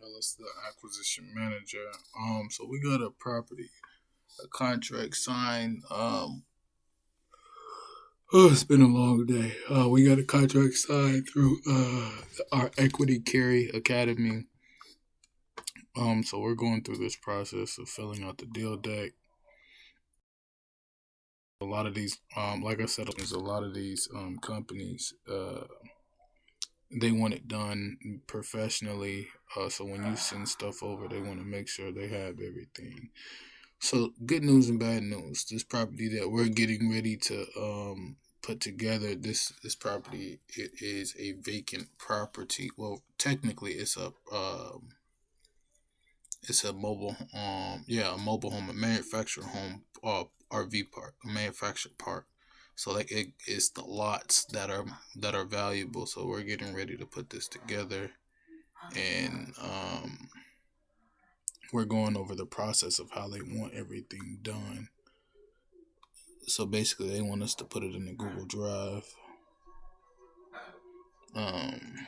Ellis, the acquisition manager. So we got a contract signed. Oh, it's been a long day. We got a contract signed through our Equity Carry Academy. So we're going through this process of filling out the deal deck. A lot of these, like I said, there's a lot of these companies. They want it done professionally. So when you send stuff over, they want to make sure they have everything. So good news and bad news. This property that we're getting ready to put together, this property, it is a vacant property. Well, technically, it's a mobile a mobile home, a manufactured home, RV park, a manufactured park. So like it's the lots that are valuable. So we're getting ready to put this together, and we're going over the process of how they want everything done. So basically, they want us to put it in the Google Drive, um,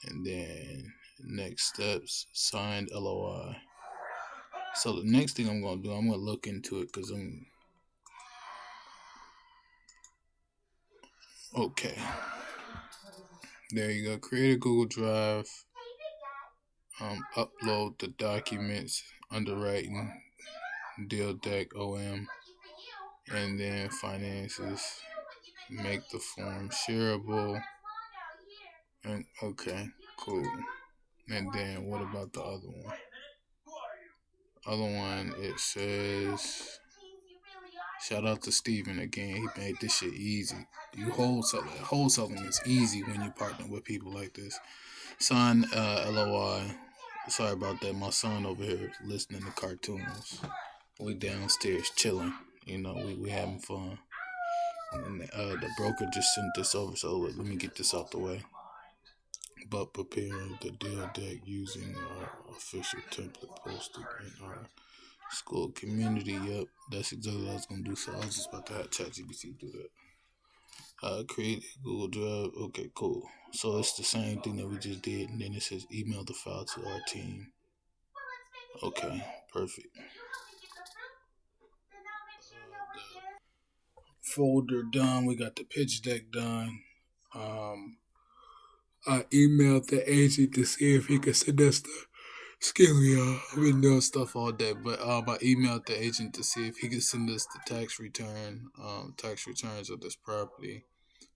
and then next steps, signed LOI. So the next thing I'm gonna do, I'm gonna look into it because I'm okay. There you go. Create a Google Drive. Upload the documents, underwriting, deal deck, OM, and then finances. Make the form shareable. And okay, cool. And then what about the other one? Other one, it says, shout out to Steven again. He made this shit easy. Wholesaling is easy when you partner with people like this. Sign LOI. Sorry about that. My son over here listening to cartoons. We downstairs chilling. We having fun. And the broker just sent this over, so let me get this out the way. But preparing the deal deck using our official template posted in our school community. Yep, that's exactly what I was gonna do. So I was just about to have ChatGPT do that. Create Google Drive. Okay, cool. So it's the same thing that we just did, and then it says email the file to our team. Okay, perfect. The folder done. We got the pitch deck done. I emailed the agent to see if he could send us the. Excuse me, y'all. I've been doing stuff all day, but I emailed the agent to see if he could send us the tax returns of this property,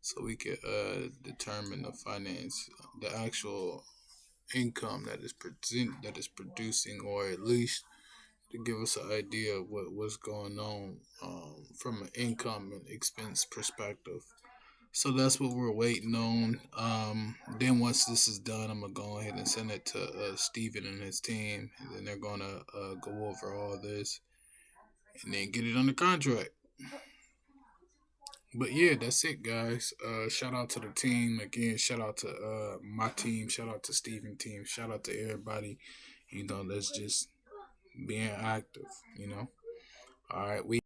so we could determine the actual income that is producing, or at least to give us an idea of what's going on from an income and expense perspective. So that's what we're waiting on. Then once this is done, I'm gonna go ahead and send it to Steven and his team, and then they're gonna go over all this and then get it on the contract. But yeah, that's it, guys. Shout out to the team again. Shout out to my team. Shout out to Steven team. Shout out to everybody. That's just being active. All right, we.